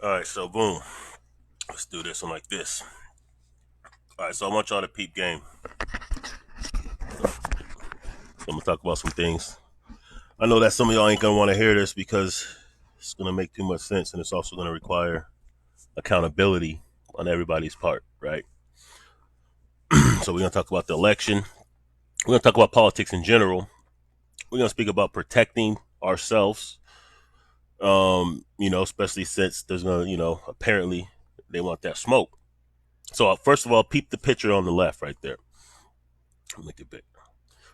All right, so boom. Let's do this one like this. All right, so I want y'all to peep game. So I'm gonna talk about some things. I know that some of y'all ain't gonna want to hear this because it's gonna make too much sense, and it's also gonna require accountability on everybody's part, right? So we're gonna talk about the election. We're gonna talk about politics in general. We're gonna speak about protecting ourselves. Especially since there's gonna, apparently they want that smoke. So first of all, peep the picture on the left right there. Make it big.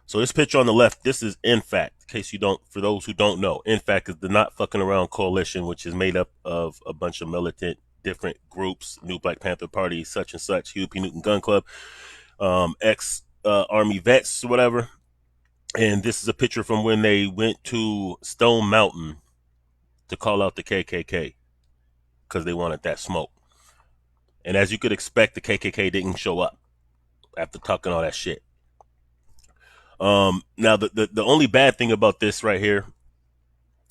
So this picture on the left, this is INFACT. In case you don't, for those who don't know, INFACT is the Not Fucking Around Coalition, which is made up of a bunch of militant different groups: New Black Panther Party, such and such, Huey P. Newton Gun Club, ex Army vets, or whatever. And this is a picture from when they went to Stone Mountain to call out the KKK because they wanted that smoke. And as you could expect, the KKK didn't show up after talking all that shit. Now the only bad thing about this right here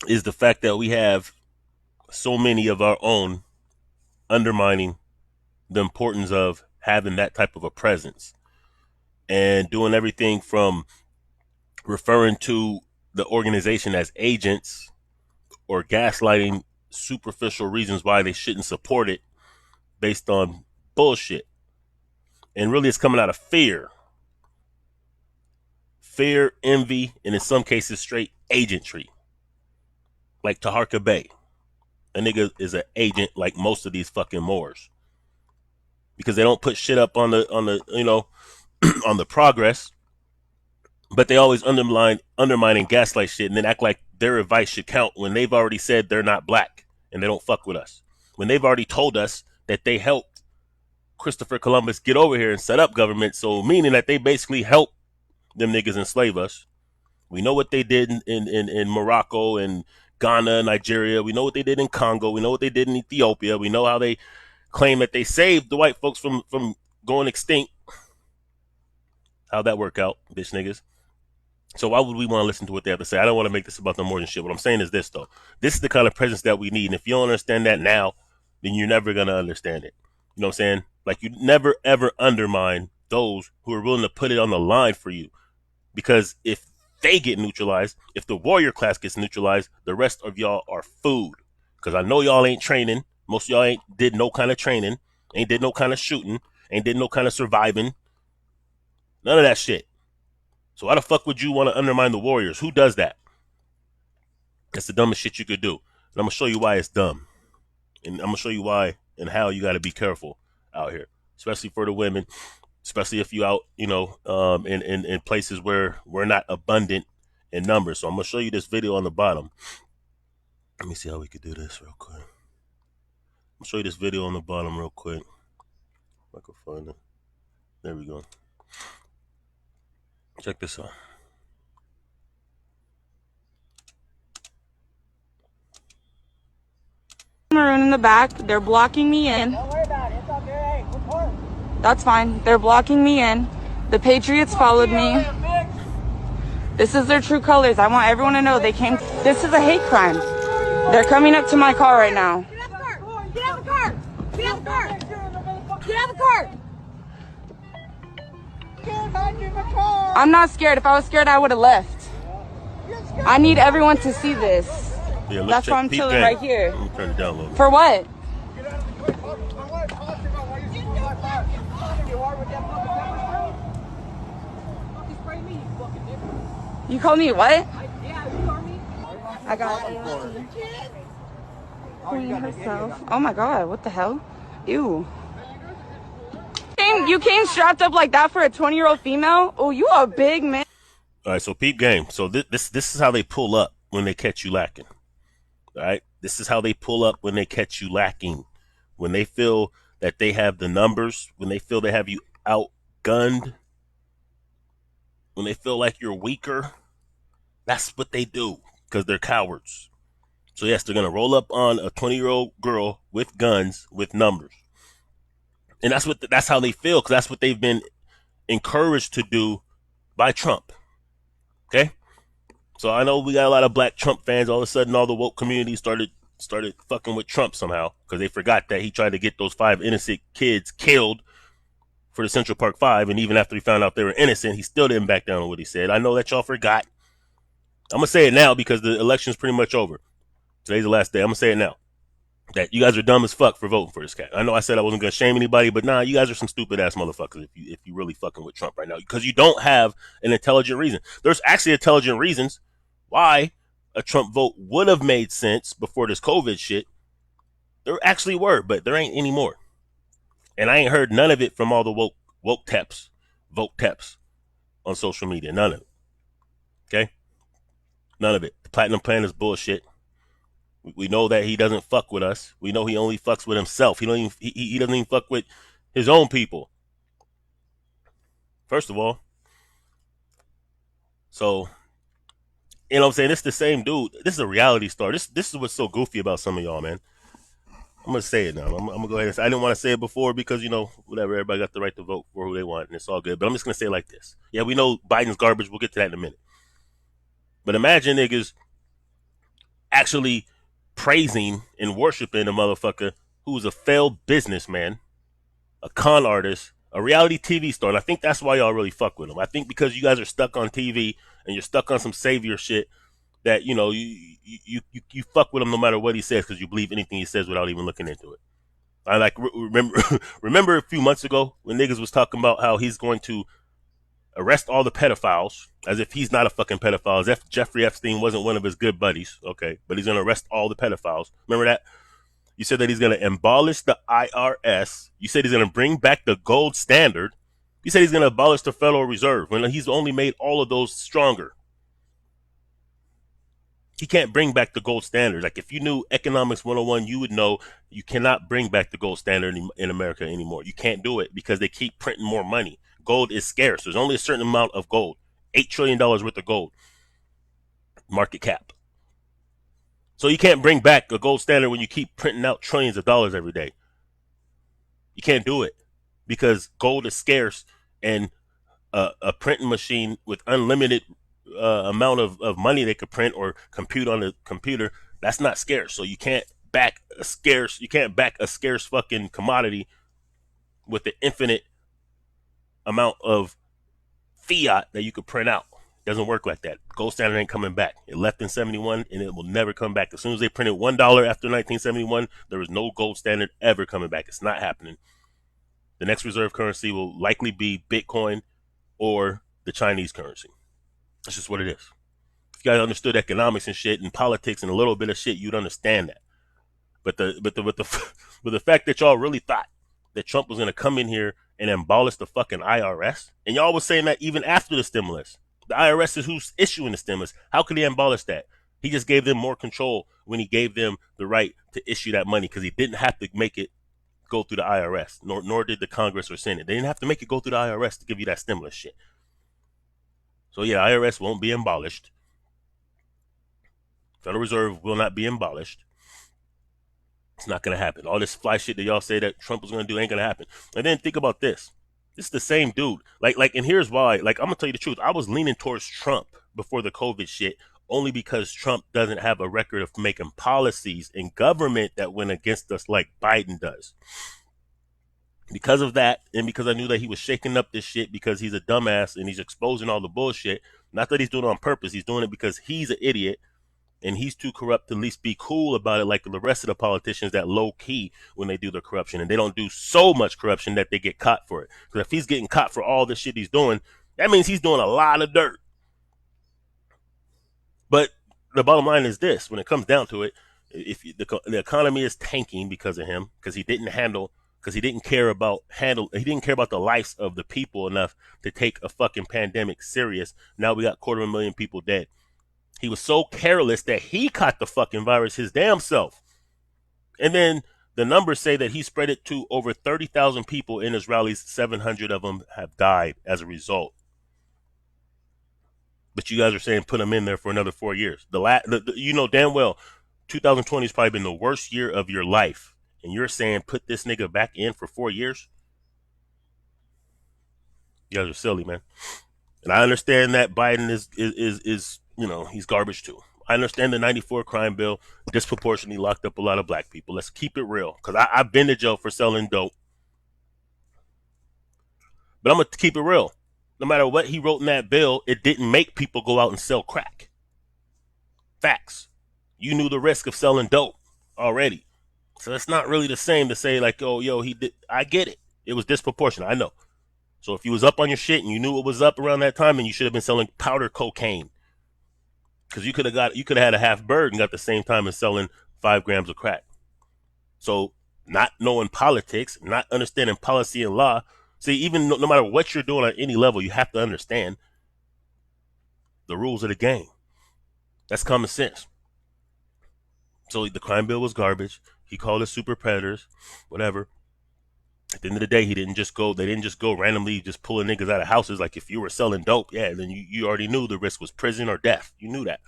is the fact that we have so many of our own undermining the importance of having that type of a presence and doing everything from referring to the organization as agents or gaslighting superficial reasons why they shouldn't support it based on bullshit. And really it's coming out of fear, envy, and in some cases straight agentry. Like Taharka Bay. A nigga is an agent like most of these fucking Moors. Because they don't put shit up on the on the progress, but they always undermine and gaslight shit and then act like their advice should count when they've already said they're not black and they don't fuck with us. When they've already told us that they helped Christopher Columbus get over here and set up government, so meaning that they basically helped them niggas enslave us. We know what they did in Morocco and Ghana, Nigeria. We know what they did in Congo. We know what they did in Ethiopia. We know how they claim that they saved the white folks from going extinct. How'd that work out, bitch niggas? So why would we want to listen to what they have to say? I don't want to make this about them more than shit. What I'm saying is this, though. This is the kind of presence that we need. And if you don't understand that now, then you're never going to understand it. You know what I'm saying? Like, you never, ever undermine those who are willing to put it on the line for you. Because if they get neutralized, if the warrior class gets neutralized, the rest of y'all are food. Because I know y'all ain't training. Most of y'all ain't did no kind of training. Ain't did no kind of shooting. Ain't did no kind of surviving. None of that shit. So why the fuck would you want to undermine the warriors? Who does that? That's the dumbest shit you could do. And I'm going to show you why it's dumb. And I'm going to show you why and how you got to be careful out here. Especially for the women. Especially if you out, in places where we're not abundant in numbers. So I'm going to show you this video on the bottom. Let me see how we could do this real quick. I'm going to show you this video on the bottom real quick. If I can find it. There we go. Check this out. Maroon in the back. They're blocking me in. Don't worry about it. It's okay. Hey, report. That's fine. They're blocking me in. The Patriots followed me. This is their true colors. I want everyone to know they came. This is a hate crime. They're coming up to my car right now. Get out the car. Get out the car. Get out the car. Get out the car. I'm not scared. If I was scared, I would have left. I need everyone to see this. Yeah, that's why I'm chilling right here. Let me turn it down a little bit. For what? You called me what? I got Queen herself. Oh my god, what the hell? Ew. You came strapped up like that for a 20-year-old female? Oh, you a big man. All right, so peep game. So this is how they pull up when they catch you lacking. All right, this is how they pull up when they catch you lacking. When they feel that they have the numbers, when they feel they have you outgunned, when they feel like you're weaker, that's what they do because they're cowards. So yes, they're gonna roll up on a 20-year-old girl with guns, with numbers, and that's how they feel because that's what they've been encouraged to do by Trump. Okay, so I know we got a lot of black Trump fans. All of a sudden, all the woke community started started fucking with Trump somehow because they forgot that he tried to get those 5 innocent kids killed for the Central Park 5, and even after he found out they were innocent, he still didn't back down on what he said. I know that y'all forgot. I'm gonna say it now because the election's pretty much over. Today's the last day. I'm gonna say it now. That you guys are dumb as fuck for voting for this cat. I know I said I wasn't gonna shame anybody, but nah, you guys are some stupid ass motherfuckers if you really fucking with Trump right now because you don't have an intelligent reason. There's actually intelligent reasons why a Trump vote would have made sense before this COVID shit. There actually were, but there ain't anymore. And I ain't heard none of it from all the woke taps, vote taps on social media. None of it. Okay? None of it. The platinum plan is bullshit. We know that he doesn't fuck with us. We know he only fucks with himself. He doesn't even fuck with his own people. First of all. So, you know what I'm saying? This is the same dude. This is a reality star. This is what's so goofy about some of y'all, man. I'm gonna say it now. I'm gonna go ahead and say I didn't want to say it before because whatever, everybody got the right to vote for who they want and it's all good. But I'm just gonna say it like this. Yeah, we know Biden's garbage. We'll get to that in a minute. But imagine niggas actually praising and worshiping a motherfucker who's a failed businessman, a con artist, a reality TV star. And I think that's why y'all really fuck with him. I think because you guys are stuck on TV and you're stuck on some savior shit that you fuck with him no matter what he says because you believe anything he says without even looking into it. I remember a few months ago when niggas was talking about how he's going to arrest all the pedophiles as if he's not a fucking pedophile, as if Jeffrey Epstein wasn't one of his good buddies. Okay, but he's going to arrest all the pedophiles. Remember that? You said that he's going to abolish the IRS. You said he's going to bring back the gold standard. You said he's going to abolish the Federal Reserve when he's only made all of those stronger. He can't bring back the gold standard. Like if you knew economics 101, you would know you cannot bring back the gold standard in America anymore. You can't do it because they keep printing more money. Gold is scarce. There's only a certain amount of gold. $8 trillion worth of gold. Market cap. So you can't bring back a gold standard when you keep printing out trillions of dollars every day. You can't do it because gold is scarce and a printing machine with unlimited amount of money they could print or compute on the computer, that's not scarce. So you can't back a scarce fucking commodity with the infinite amount of fiat that you could print out. It doesn't work like that. Gold standard ain't coming back. It left in 71 and it will never come back. As soon as they printed $1 after 1971, there was no gold standard ever coming back. It's not happening. The next reserve currency will likely be Bitcoin or the Chinese currency. That's just what it is. If you guys understood economics and shit and politics and a little bit of shit, you'd understand that. But the fact that y'all really thought that Trump was gonna come in here and abolish the fucking IRS, and y'all was saying that even after the stimulus, the IRS is who's issuing the stimulus. How could he abolish that? He just gave them more control when he gave them the right to issue that money because he didn't have to make it go through the IRS, nor did the Congress or Senate. They didn't have to make it go through the IRS to give you that stimulus shit. So yeah, IRS won't be abolished. Federal Reserve will not be abolished. It's not going to happen. All this fly shit that y'all say that Trump was going to do ain't going to happen. And then think about this. This is the same dude. And here's why. Like, I'm going to tell you the truth. I was leaning towards Trump before the COVID shit only because Trump doesn't have a record of making policies in government that went against us like Biden does. Because of that, and because I knew that he was shaking up this shit because he's a dumbass and he's exposing all the bullshit. Not that he's doing it on purpose. He's doing it because he's an idiot and he's too corrupt to at least be cool about it like the rest of the politicians that low key when they do their corruption. And they don't do so much corruption that they get caught for it. Because if he's getting caught for all the shit he's doing, that means he's doing a lot of dirt. But the bottom line is this. When it comes down to it, if the economy is tanking because of him, because he didn't care about the lives of the people enough to take a fucking pandemic serious. Now we got 250,000 people dead. He was so careless that he caught the fucking virus his damn self. And then the numbers say that he spread it to over 30,000 people in his rallies. 700 of them have died as a result. But you guys are saying put him in there for another 4 years. You know damn well 2020 has probably been the worst year of your life. And you're saying put this nigga back in for 4 years? You guys are silly, man. And I understand that Biden is he's garbage too. I understand the 94 crime bill disproportionately locked up a lot of black people. Let's keep it real. Because I've been to jail for selling dope. But I'm going to keep it real. No matter what he wrote in that bill, it didn't make people go out and sell crack. Facts. You knew the risk of selling dope already. So it's not really the same to say like, oh, yo, he did. I get it. It was disproportionate. I know. So if you was up on your shit and you knew it was up around that time, then you should have been selling powder cocaine. Because you could have had a half bird and got the same time as selling 5 grams of crack. So not knowing politics, not understanding policy and law. See, even no matter what you're doing at any level, you have to understand the rules of the game. That's common sense. So the crime bill was garbage. He called it super predators, whatever. At the end of the day, they didn't just go randomly just pulling niggas out of houses. Like if you were selling dope, yeah, then you already knew the risk was prison or death. You knew that.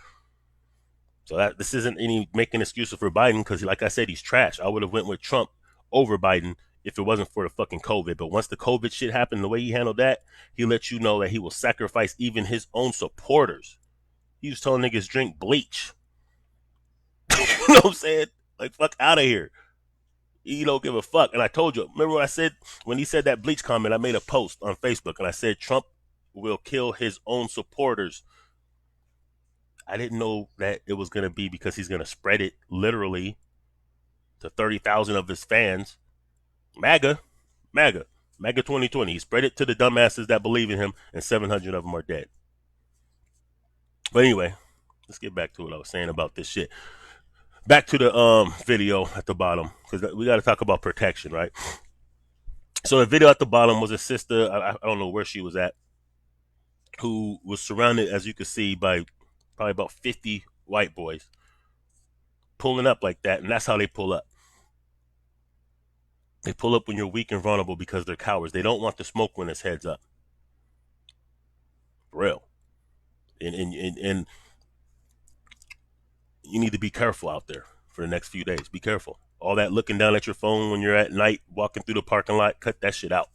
So this isn't any making excuses for Biden because, like I said, he's trash. I would have went with Trump over Biden if it wasn't for the fucking COVID. But once the COVID shit happened, the way he handled that, he let you know that he will sacrifice even his own supporters. He was telling niggas drink bleach. You know what I'm saying? Like, fuck out of here. You don't give a fuck. And I told you, remember what I said when he said that bleach comment? I made a post on Facebook and I said Trump will kill his own supporters. I didn't know that it was going to be because he's going to spread it literally to 30,000 of his fans. MAGA 2020. He spread it to the dumbasses that believe in him, and 700 of them are dead. But anyway, let's get back to what I was saying about this shit. Back to the video at the bottom, because we got to talk about protection, right? So the video at the bottom was a sister, I don't know where she was at, who was surrounded, as you can see, by probably about 50 white boys pulling up like that, and that's how they pull up. They pull up when you're weak and vulnerable because they're cowards. They don't want the smoke when it's heads up. For real. And you need to be careful out there for the next few days. Be careful. All that looking down at your phone when you're at night, walking through the parking lot, cut that shit out.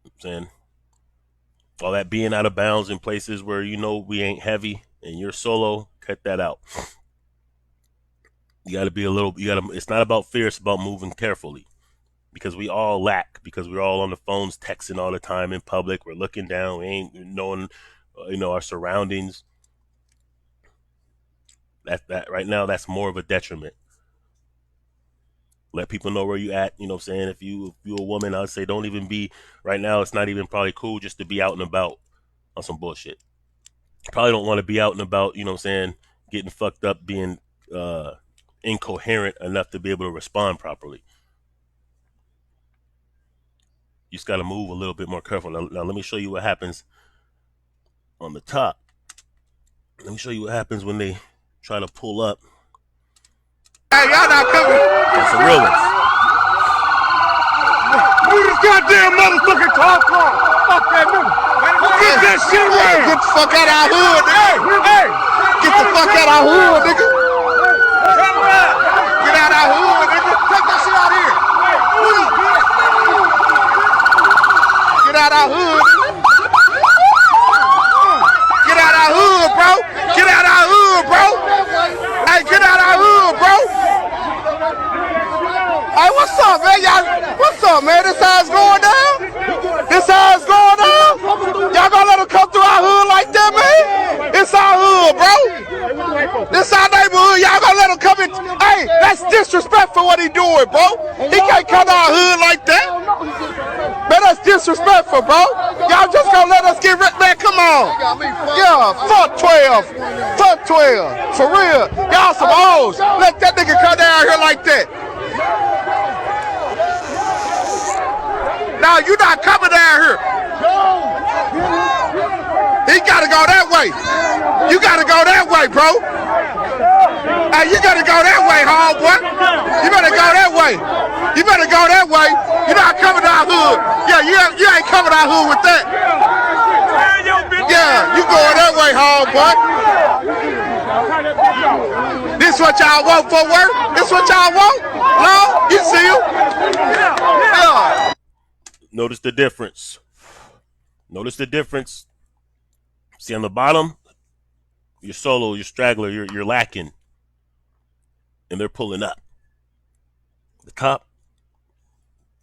I'm saying, all that being out of bounds in places where you know we ain't heavy and you're solo, cut that out. You gotta be it's not about fear, it's about moving carefully. Because we all lack, because we're all on the phones texting all the time in public. We're looking down, we ain't knowing our surroundings. That right now, that's more of a detriment. Let people know where you at. You know what I'm saying? If you a woman, I'd say don't even be, right now it's not even probably cool just to be out and about on some bullshit. Probably don't want to be out and about, you know what I'm saying, getting fucked up, being incoherent enough to be able to respond properly. You just got to move a little bit more careful. Now let me show you what happens on the top. Let me show you what happens when they try to pull up. Hey, y'all not coming. That's a real one. Move this goddamn motherfucking car. Fuck that nigga. Get that shit right. Get the fuck out of our hood, nigga. Hey. Get the fuck out of our hood, nigga. Get out of our hood, nigga. Take that shit out of here. Get out of our hood, nigga. Get out of our hood, bro. Get out of our hood, bro. Hey, get out of our hood, bro. Hey, what's up, man? What's up, man? This how it's going down? This how it's going down? Y'all gonna let them come through our hood like that, man? It's our hood, bro. This our neighborhood. Y'all gonna let them come in? Hey, that's disrespectful what he doing, bro. He can't come to our hood like that. Man, that's disrespectful, bro. Y'all just gonna let us get rid, man, come on. Yeah, fuck 12. Fuck 12. For real. Y'all some hoes. Let that nigga come down here like that. Now you not coming down here. He gotta go that way. You gotta go that way, bro. Hey, you gotta go that way, homeboy. You better go that way. You better go that way. You're not coming to our hood. Yeah, you ain't coming to our hood with that. Yeah, you going that way, homeboy. This what y'all want for work? This what y'all want? No? You see him? Yeah. Notice the difference. Notice the difference. See on the bottom, You're solo, you're straggler, you're lacking, and they're pulling up. The top,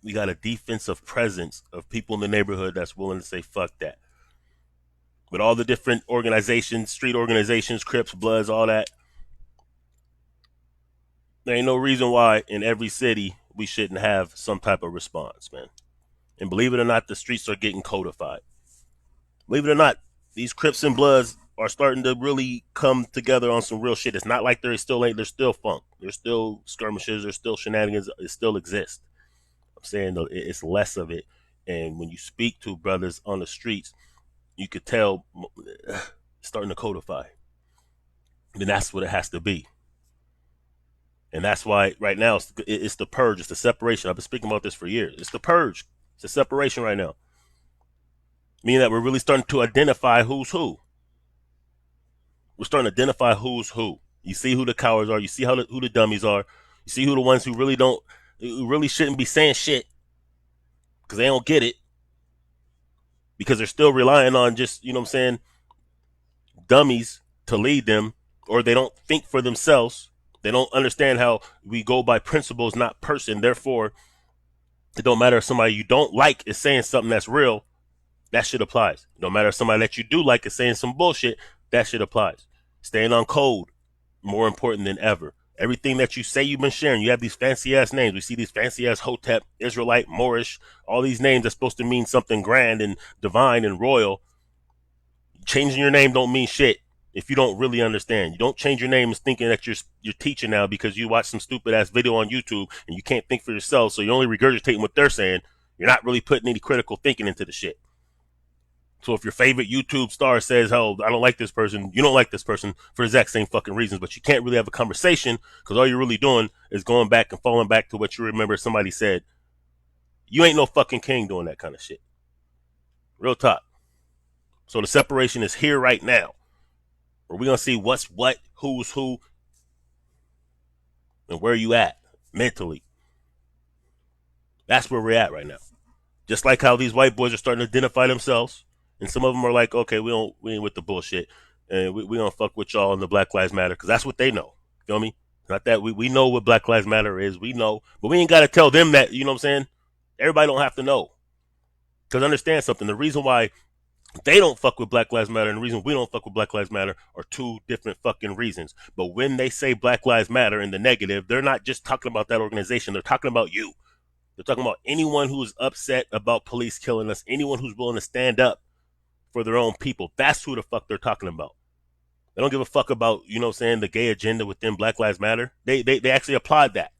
we got a defensive presence of people in the neighborhood that's willing to say fuck that. With all the different organizations, street organizations, Crips, Bloods, all that, there ain't no reason why in every city we shouldn't have some type of response, man. And believe it or not, the streets are getting codified. Believe it or not, these Crips and Bloods are starting to really come together on some real shit. It's not like there's still funk. There's still skirmishes. There's still shenanigans. It still exists. I'm saying though, it's less of it. And when you speak to brothers on the streets, you could tell it's starting to codify. Then that's what it has to be. And that's why right now it's the purge. It's the separation. I've been speaking about this for years. It's the purge. It's the separation right now. Meaning that we're really starting to identify who's who. We're starting to identify who's who. You see who the cowards are. You see who the dummies are. You see who the ones who really shouldn't be saying shit because they don't get it. Because they're still relying on just, you know what I'm saying, dummies to lead them, or they don't think for themselves. They don't understand how we go by principles, not person. Therefore, it don't matter if somebody you don't like is saying something that's real, that shit applies. No matter if somebody that you do like is saying some bullshit, that shit applies. Staying on code, more important than ever. Everything that you say you've been sharing, you have these fancy ass names. We see these fancy ass Hotep, Israelite, Moorish, all these names that's supposed to mean something grand and divine and royal. Changing your name don't mean shit if you don't really understand. You don't change your name as thinking that you're teaching now because you watch some stupid ass video on YouTube and you can't think for yourself, so you're only regurgitating what they're saying. You're not really putting any critical thinking into the shit. So if your favorite YouTube star says, oh, I don't like this person, you don't like this person for the exact same fucking reasons, but you can't really have a conversation because all you're really doing is going back and falling back to what you remember somebody said. You ain't no fucking king doing that kind of shit. Real talk. So the separation is here right now. Where we're going to see what's what, who's who, and where you at mentally. That's where we're at right now. Just like how these white boys are starting to identify themselves. And some of them are like, okay, we ain't with the bullshit. And we don't fuck with y'all in the Black Lives Matter because that's what they know. Feel me? Not that we know what Black Lives Matter is. We know. But we ain't got to tell them that, you know what I'm saying? Everybody don't have to know. Because understand something. The reason why they don't fuck with Black Lives Matter and the reason we don't fuck with Black Lives Matter are two different fucking reasons. But when they say Black Lives Matter in the negative, they're not just talking about that organization. They're talking about you. They're talking about anyone who's upset about police killing us, anyone who's willing to stand up for their own people. That's who the fuck they're talking about. They don't give a fuck about, you know what I'm saying, the gay agenda within Black Lives Matter. They actually applaud that.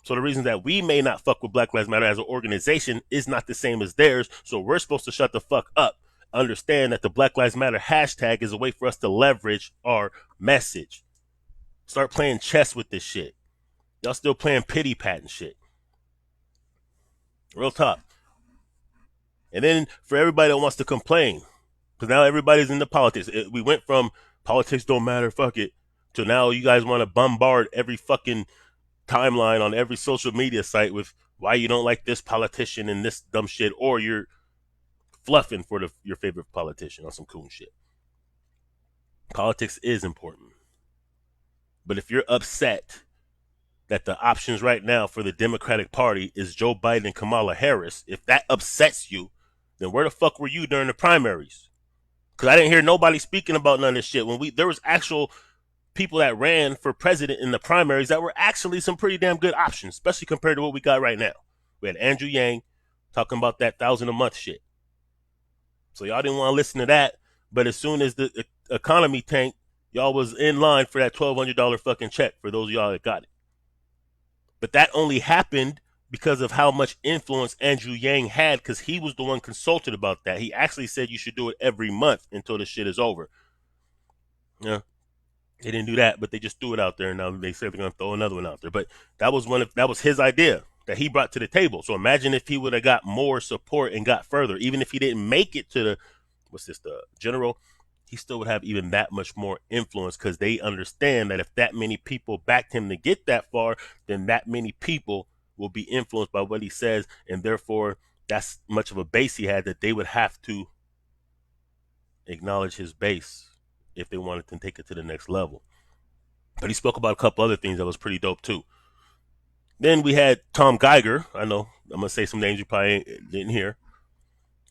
So the reason that we may not fuck with Black Lives Matter as an organization is not the same as theirs. So we're supposed to shut the fuck up. Understand that the Black Lives Matter hashtag is a way for us to leverage our message. Start playing chess with this shit. Y'all still playing pity pat and shit. Real talk. And then for everybody that wants to complain, because now everybody's into politics. We went from politics don't matter, fuck it, to now you guys want to bombard every fucking timeline on every social media site with why you don't like this politician and this dumb shit, or you're fluffing for your favorite politician on some cool shit. Politics is important. But if you're upset that the options right now for the Democratic Party is Joe Biden and Kamala Harris, if that upsets you, then where the fuck were you during the primaries? Because I didn't hear nobody speaking about none of this shit. There was actual people that ran for president in the primaries that were actually some pretty damn good options, especially compared to what we got right now. We had Andrew Yang talking about that $1,000 a month shit. So y'all didn't want to listen to that. But as soon as the economy tanked, y'all was in line for that $1,200 fucking check for those of y'all that got it. But that only happened because of how much influence Andrew Yang had, because he was the one consulted about that. He actually said you should do it every month until the shit is over. Yeah. They didn't do that, but they just threw it out there, and now they said they're gonna throw another one out there. But that was his idea that he brought to the table. So imagine if he would have got more support and got further, even if he didn't make it to the general, he still would have even that much more influence, because they understand that if that many people backed him to get that far, then that many people will be influenced by what he says, and therefore that's much of a base he had that they would have to acknowledge his base if they wanted to take it to the next level. But he spoke about a couple other things that was pretty dope too. Then we had Tom Geiger. I know I'm gonna say some names you probably didn't hear.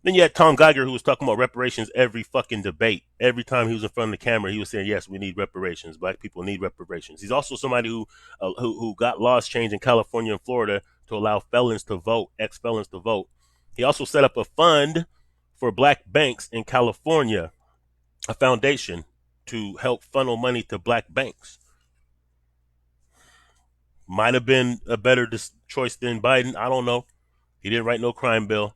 Then you had Tom Geiger, who was talking about reparations every fucking debate. Every time he was in front of the camera, he was saying, "Yes, we need reparations. Black people need reparations." He's also somebody who got laws changed in California and Florida to allow felons to vote, ex-felons to vote. He also set up a fund for black banks in California, a foundation to help funnel money to black banks. Might have been a better choice than Biden. I don't know. He didn't write no crime bill.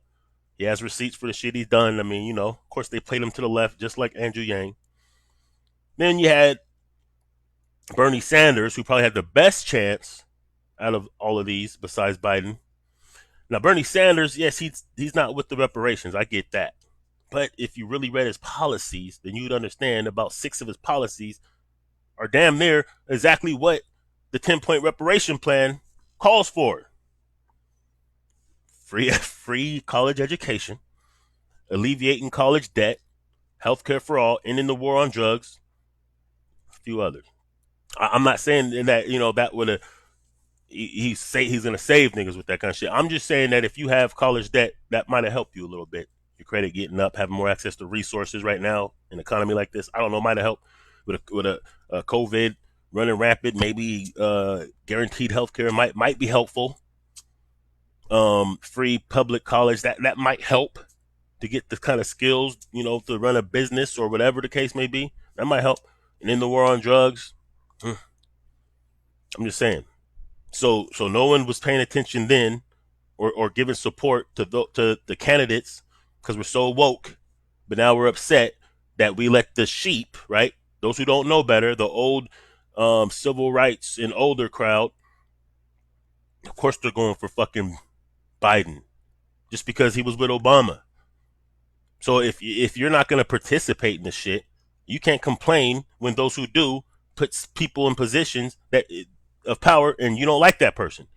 He has receipts for the shit he's done. I mean, of course they played him to the left, just like Andrew Yang. Then you had Bernie Sanders, who probably had the best chance out of all of these besides Biden. Now, Bernie Sanders, yes, he's not with the reparations. I get that. But if you really read his policies, then you'd understand about 6 of his policies are damn near exactly what the 10-point reparation plan calls for. Free college education, alleviating college debt, healthcare for all, ending the war on drugs, a few others. I'm not saying that that would have he's gonna save niggas with that kind of shit. I'm just saying that if you have college debt, that might have helped you a little bit. Your credit getting up, having more access to resources right now in an economy like this, I don't know, might have helped with a COVID running rampant. Maybe guaranteed healthcare might be helpful. Free public college that might help to get the kind of skills to run a business or whatever the case may be. That might help. And in the war on drugs, I'm just saying. So no one was paying attention then, or giving support to the candidates because we're so woke. But now we're upset that we let the sheep, right? Those who don't know better, the old civil rights and older crowd, of course they're going for fucking Biden just because he was with Obama. So if you're not going to participate in this shit, you can't complain when those who do puts people in positions of power and you don't like that person.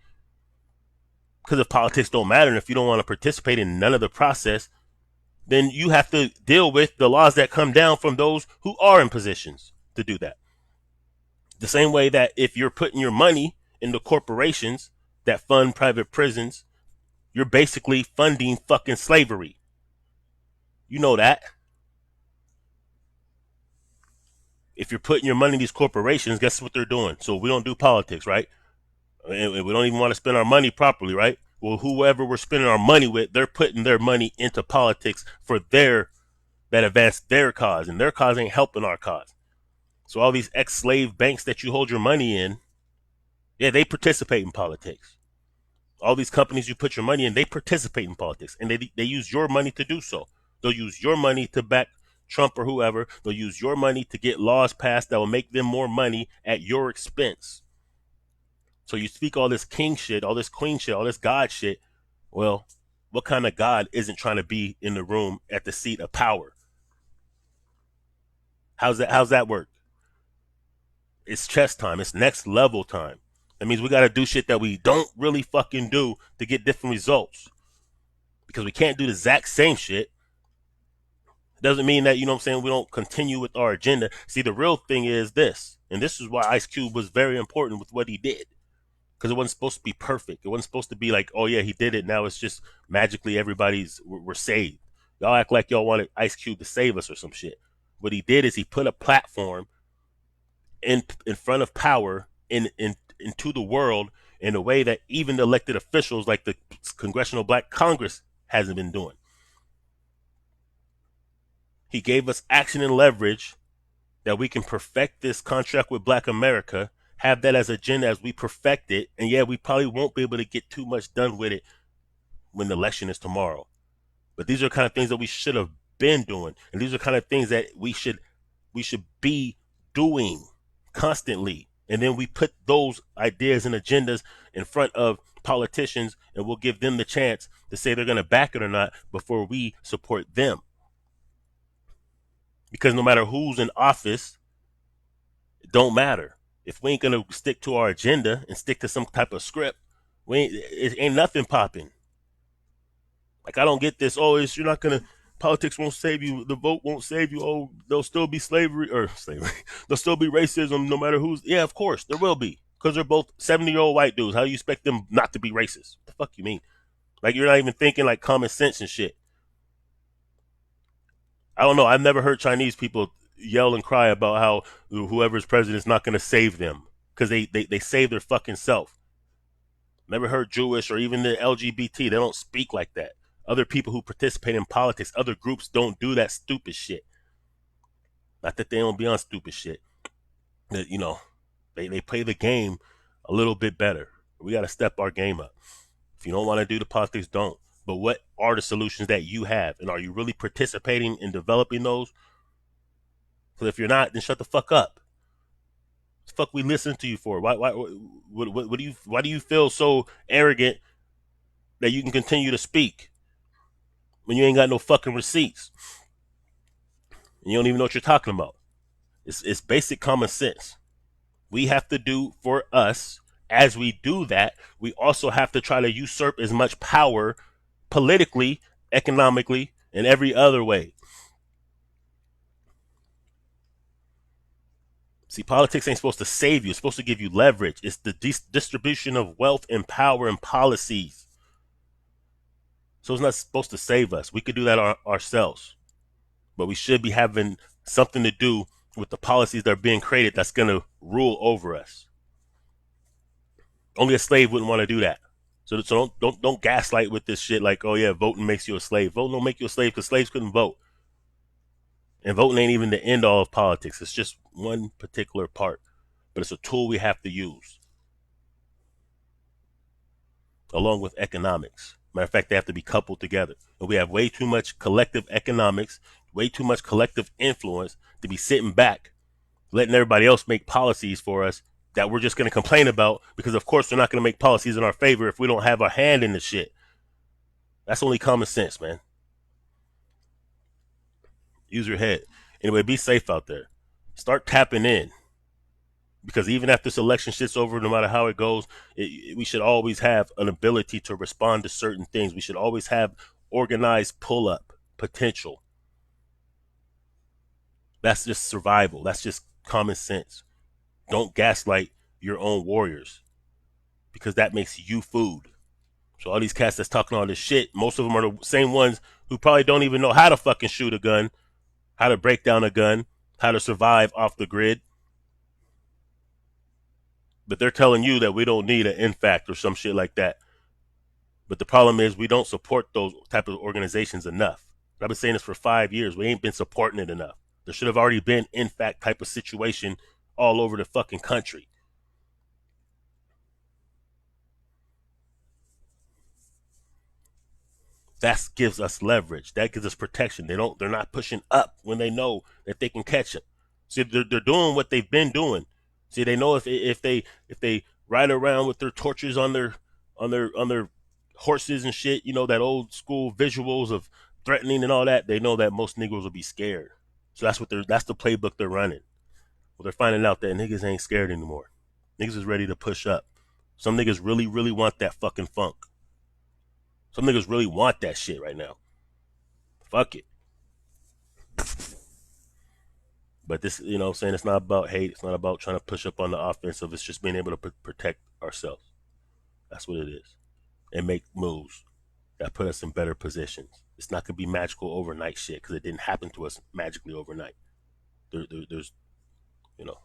Because if politics don't matter and if you don't want to participate in none of the process, then you have to deal with the laws that come down from those who are in positions to do that. The same way that if you're putting your money into corporations that fund private prisons, you're basically funding fucking slavery. You know that. If you're putting your money in these corporations, guess what they're doing? So we don't do politics, right? And we don't even want to spend our money properly, right? Well, whoever we're spending our money with, they're putting their money into politics for that advance their cause, and their cause ain't helping our cause. So all these ex-slave banks that you hold your money in, yeah, they participate in politics. All these companies you put your money in, they participate in politics, and they use your money to do so. They'll use your money to back Trump or whoever. They'll use your money to get laws passed that will make them more money at your expense. So you speak all this king shit, all this queen shit, all this God shit. Well, what kind of God isn't trying to be in the room at the seat of power? How's that work? It's chess time. It's next level time. That means we got to do shit that we don't really fucking do to get different results. Because we can't do the exact same shit. It doesn't mean that, we don't continue with our agenda. See, the real thing is this. And this is why Ice Cube was very important with what he did. Because it wasn't supposed to be perfect. It wasn't supposed to be like, oh yeah, he did it. Now it's just magically we're saved. Y'all act like y'all wanted Ice Cube to save us or some shit. What he did is he put a platform in front of power into the world in a way that even the elected officials like the Congressional Black Congress hasn't been doing. He gave us action and leverage that we can perfect this contract with Black America, have that as agenda as we perfect it, and yeah, we probably won't be able to get too much done with it when the election is tomorrow. But these are kind of things that we should have been doing, and these are kind of things that we should be doing constantly. And then we put those ideas and agendas in front of politicians, and we'll give them the chance to say they're going to back it or not before we support them. Because no matter who's in office, it don't matter. If we ain't going to stick to our agenda and stick to some type of script, it ain't nothing popping. Like, I don't get this, you're not going to politics won't save you. The vote won't save you. Oh, there'll still be slavery. There'll still be racism no matter who's. Yeah, of course there will be, because they're both 70-year-old white dudes. How do you expect them not to be racist? What the fuck you mean? Like, you're not even thinking like common sense and shit. I don't know. I've never heard Chinese people yell and cry about how whoever's president is not going to save them, because they save their fucking self. Never heard Jewish or even the LGBT. They don't speak like that. Other people who participate in politics, other groups don't do that stupid shit. Not that they don't be on stupid shit. That, they play the game a little bit better. We got to step our game up. If you don't want to do the politics, don't. But what are the solutions that you have? And are you really participating in developing those? Because if you're not, then shut the fuck up. What the fuck we listen to you for? Why do you feel so arrogant that you can continue to speak when you ain't got no fucking receipts? And you don't even know what you're talking about. It's basic common sense. We have to do for us. As we do that, we also have to try to usurp as much power politically, economically, and every other way. See, politics ain't supposed to save you. It's supposed to give you leverage. It's the distribution of wealth and power and policies. So it's not supposed to save us. We could do that ourselves. But we should be having something to do with the policies that are being created that's going to rule over us. Only a slave wouldn't want to do that. So don't gaslight with this shit like, oh yeah, voting makes you a slave. Voting don't make you a slave because slaves couldn't vote. And voting ain't even the end all of politics. It's just one particular part. But it's a tool we have to use. Along with economics. Matter of fact, they have to be coupled together. And we have way too much collective economics, way too much collective influence to be sitting back, letting everybody else make policies for us that we're just going to complain about, because of course they're not going to make policies in our favor if we don't have our hand in the shit. That's only common sense, man. Use your head. Anyway, be safe out there. Start tapping in. Because even after this election shit's over, no matter how it goes, we should always have an ability to respond to certain things. We should always have organized pull-up potential. That's just survival. That's just common sense. Don't gaslight your own warriors, because that makes you food. So all these cats that's talking all this shit, most of them are the same ones who probably don't even know how to fucking shoot a gun, how to break down a gun, how to survive off the grid. But they're telling you that we don't need an INFACT or some shit like that. But the problem is we don't support those type of organizations enough. I've been saying this for 5 years. We ain't been supporting it enough. There should have already been INFACT type of situation all over the fucking country. That gives us leverage. That gives us protection. They're not pushing up when they know that they can catch it. See, they're doing what they've been doing. See, they know if they ride around with their torches on their horses and shit, that old school visuals of threatening and all that, they know that most Negroes will be scared. So that's the playbook they're running. Well, they're finding out that niggas ain't scared anymore. Niggas is ready to push up. Some niggas really, really want that fucking funk. Some niggas really want that shit right now. Fuck it. But this, what I'm saying, it's not about hate. It's not about trying to push up on the offensive. It's just being able to protect ourselves. That's what it is. And make moves that put us in better positions. It's not going to be magical overnight shit, because it didn't happen to us magically overnight. There's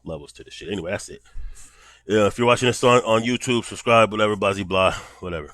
levels to the shit. Anyway, that's it. Yeah, if you're watching this on YouTube, subscribe, whatever, blah, blah, whatever.